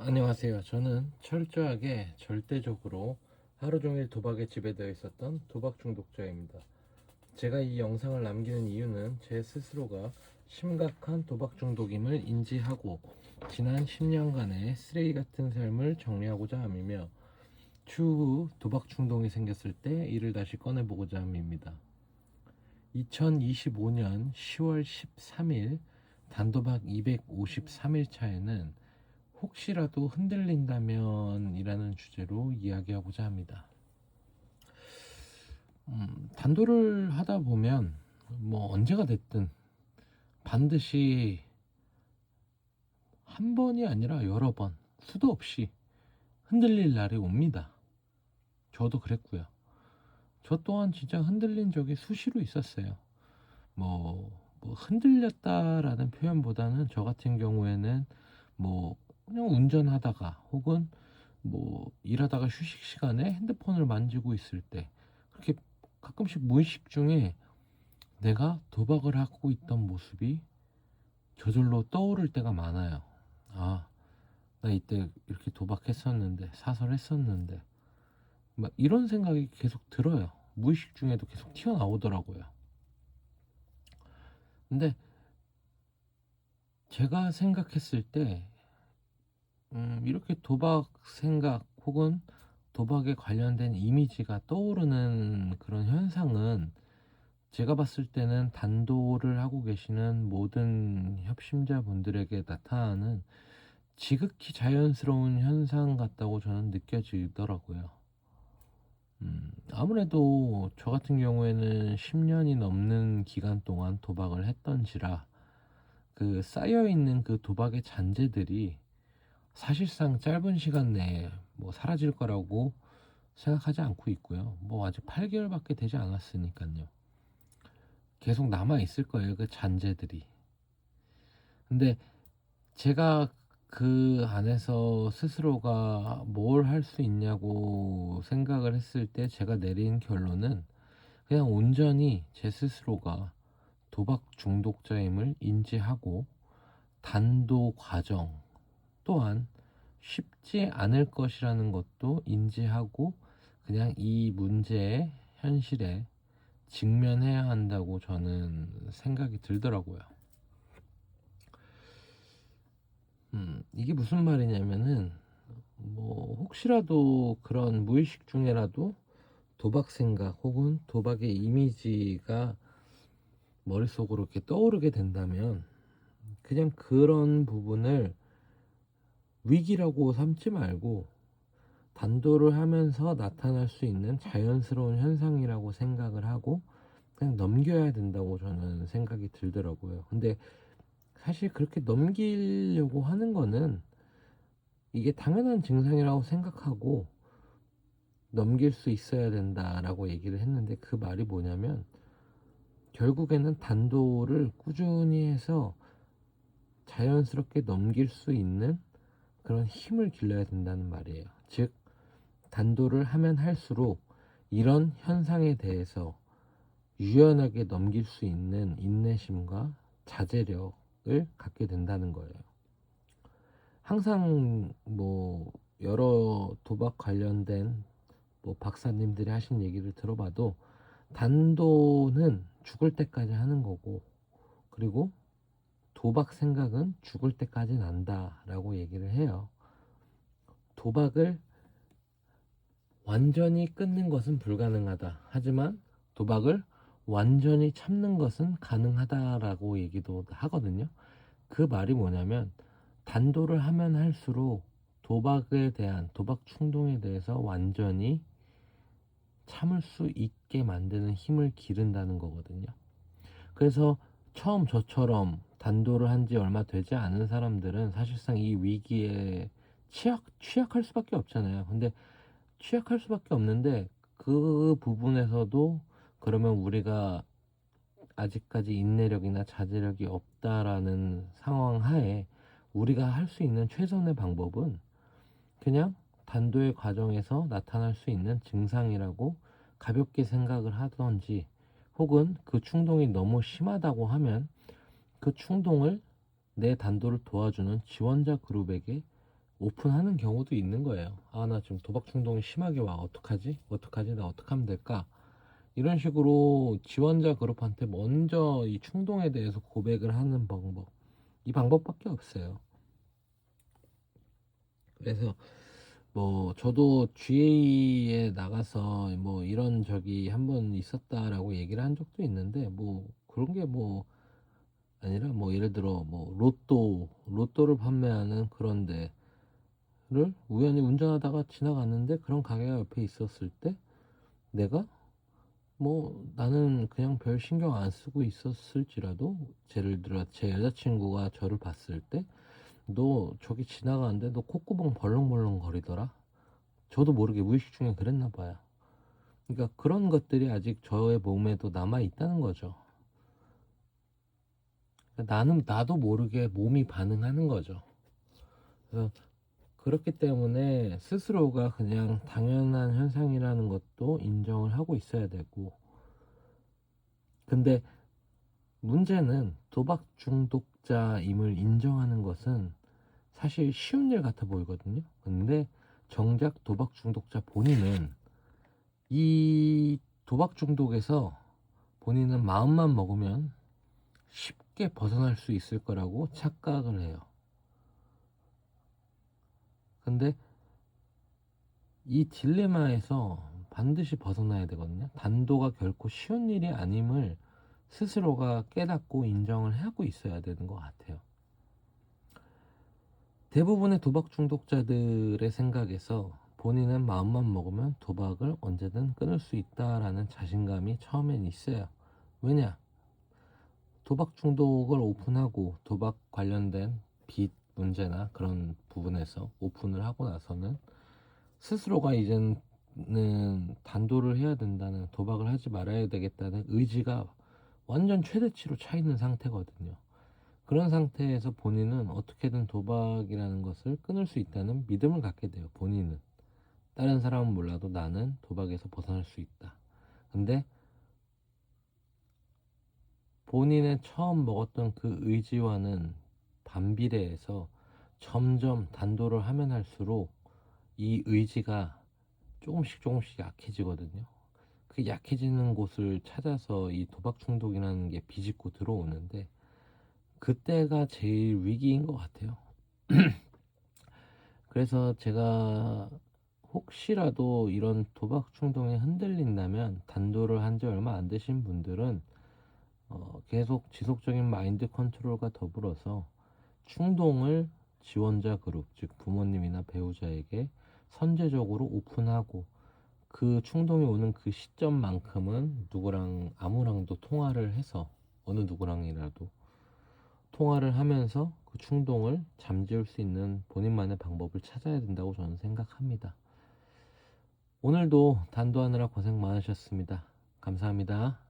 안녕하세요. 저는 철저하게 절대적으로 하루 종일 도박에 지배되어 있었던 도박 중독자입니다. 제가 이 영상을 남기는 이유는 제 스스로가 심각한 도박 중독임을 인지하고 지난 10년간의 쓰레기 같은 삶을 정리하고자 함이며 추후 도박 중독이 생겼을 때 이를 다시 꺼내보고자 함입니다. 2025년 10월 13일 단도박 253일 차에는 혹시라도 흔들린다면 이라는 주제로 이야기하고자 합니다. 단도를 하다 보면 뭐 언제가 됐든 반드시 한 번이 아니라 여러 번 수도 없이 흔들릴 날이 옵니다. 저도 그랬고요. 저 또한 진짜 흔들린 적이 수시로 있었어요. 뭐 흔들렸다라는 표현보다는 저 같은 경우에는 뭐 그냥 운전하다가 혹은 뭐 일하다가 휴식 시간에 핸드폰을 만지고 있을 때 그렇게 가끔씩 무의식 중에 내가 도박을 하고 있던 모습이 저절로 떠오를 때가 많아요. 아, 나 이때 이렇게 도박했었는데, 사설했었는데, 막 이런 생각이 계속 들어요. 무의식 중에도 계속 튀어나오더라고요. 근데 제가 생각했을 때, 이렇게 도박 생각 혹은 도박에 관련된 이미지가 떠오르는 그런 현상은 제가 봤을 때는 단도를 하고 계시는 모든 협심자분들에게 나타나는 지극히 자연스러운 현상 같다고 저는 느껴지더라고요. 아무래도 저 같은 경우에는 10년이 넘는 기간 동안 도박을 했던지라 그 쌓여있는 그 도박의 잔재들이 사실상 짧은 시간 내에 뭐 사라질 거라고 생각하지 않고 있고요. 뭐 아직 8개월밖에 되지 않았으니까요. 계속 남아 있을 거예요, 그 잔재들이. 근데 제가 그 안에서 스스로가 뭘 할 수 있냐고 생각을 했을 때 제가 내린 결론은 그냥 온전히 제 스스로가 도박 중독자임을 인지하고 단도 과정 또한 쉽지 않을 것이라는 것도 인지하고 그냥 이 문제의 현실에 직면해야 한다고 저는 생각이 들더라고요. 이게 무슨 말이냐면은 뭐 혹시라도 그런 무의식 중에라도 도박 생각 혹은 도박의 이미지가 머릿속으로 이렇게 떠오르게 된다면 그냥 그런 부분을 위기라고 삼지 말고 단도를 하면서 나타날 수 있는 자연스러운 현상이라고 생각을 하고 그냥 넘겨야 된다고 저는 생각이 들더라고요. 근데 사실 그렇게 넘기려고 하는 거는 이게 당연한 증상이라고 생각하고 넘길 수 있어야 된다라고 얘기를 했는데 그 말이 뭐냐면 결국에는 단도를 꾸준히 해서 자연스럽게 넘길 수 있는 그런 힘을 길러야 된다는 말이에요. 즉 단도를 하면 할수록 이런 현상에 대해서 유연하게 넘길 수 있는 인내심과 자제력을 갖게 된다는 거예요. 항상 뭐 여러 도박 관련된 뭐 박사님들이 하신 얘기를 들어봐도 단도는 죽을 때까지 하는 거고 그리고 도박 생각은 죽을 때까지 난다라고 얘기를 해요. 도박을 완전히 끊는 것은 불가능하다. 하지만 도박을 완전히 참는 것은 가능하다라고 얘기도 하거든요. 그 말이 뭐냐면 단도를 하면 할수록 도박에 대한 도박 충동에 대해서 완전히 참을 수 있게 만드는 힘을 기른다는 거거든요. 그래서 처음 저처럼 단도를 한 지 얼마 되지 않은 사람들은 사실상 이 위기에 취약할 수밖에 없잖아요. 근데 취약할 수밖에 없는데 그 부분에서도 그러면 우리가 아직까지 인내력이나 자제력이 없다라는 상황 하에 우리가 할 수 있는 최선의 방법은 그냥 단도의 과정에서 나타날 수 있는 증상이라고 가볍게 생각을 하던지 혹은 그 충동이 너무 심하다고 하면 그 충동을 내 단도를 도와주는 지원자 그룹에게 오픈하는 경우도 있는 거예요. 아, 나 지금 도박 충동이 심하게 와. 어떡하지? 어떡하지? 나 어떡하면 될까? 이런 식으로 지원자 그룹한테 먼저 이 충동에 대해서 고백을 하는 방법. 이 방법밖에 없어요. 그래서 뭐 저도 GA에 나가서 뭐 이런 적이 한번 있었다라고 얘기를 한 적도 있는데, 뭐 그런 게 뭐 아니라, 뭐 예를 들어 뭐 로또를 판매하는 그런 데를 우연히 운전하다가 지나갔는데 그런 가게가 옆에 있었을 때, 내가 뭐 나는 그냥 별 신경 안 쓰고 있었을지라도, 예를 들어 제 여자친구가 저를 봤을 때, 너 저기 지나가는데 너 콧구멍 벌렁벌렁 거리더라. 저도 모르게 무의식 중에 그랬나 봐요. 그러니까 그런 것들이 아직 저의 몸에도 남아 있다는 거죠. 그러니까 나도 모르게 몸이 반응하는 거죠. 그래서 그렇기 때문에 스스로가 그냥 당연한 현상이라는 것도 인정을 하고 있어야 되고, 근데 문제는 도박 중독자임을 인정하는 것은 사실 쉬운 일 같아 보이거든요. 근데 정작 도박 중독자 본인은 이 도박 중독에서 본인은 마음만 먹으면 쉽게 벗어날 수 있을 거라고 착각을 해요. 근데 이 딜레마에서 반드시 벗어나야 되거든요. 단도가 결코 쉬운 일이 아님을 스스로가 깨닫고 인정을 하고 있어야 되는 것 같아요. 대부분의 도박 중독자들의 생각에서 본인은 마음만 먹으면 도박을 언제든 끊을 수 있다라는 자신감이 처음엔 있어요. 왜냐? 도박 중독을 오픈하고 도박 관련된 빚 문제나 그런 부분에서 오픈을 하고 나서는 스스로가 이제는 단도를 해야 된다는, 도박을 하지 말아야 되겠다는 의지가 완전 최대치로 차 있는 상태거든요. 그런 상태에서 본인은 어떻게든 도박이라는 것을 끊을 수 있다는 믿음을 갖게 돼요. 본인은. 다른 사람은 몰라도 나는 도박에서 벗어날 수 있다. 근데 본인의 처음 먹었던 그 의지와는 반비례해서 점점 단도를 하면 할수록 이 의지가 조금씩 약해지거든요. 그 약해지는 곳을 찾아서 이 도박 중독이라는 게 비집고 들어오는데, 그때가 제일 위기인 것 같아요. 그래서 제가 혹시라도 이런 도박 충동에 흔들린다면, 단도를 한 지 얼마 안 되신 분들은 계속 지속적인 마인드 컨트롤과 더불어서 충동을 지원자 그룹, 즉 부모님이나 배우자에게 선제적으로 오픈하고, 그 충동이 오는 그 시점만큼은 누구랑 아무랑도 통화를 해서, 어느 누구랑이라도 통화를 하면서 그 충동을 잠재울 수 있는 본인만의 방법을 찾아야 된다고 저는 생각합니다. 오늘도 단도하느라 고생 많으셨습니다. 감사합니다.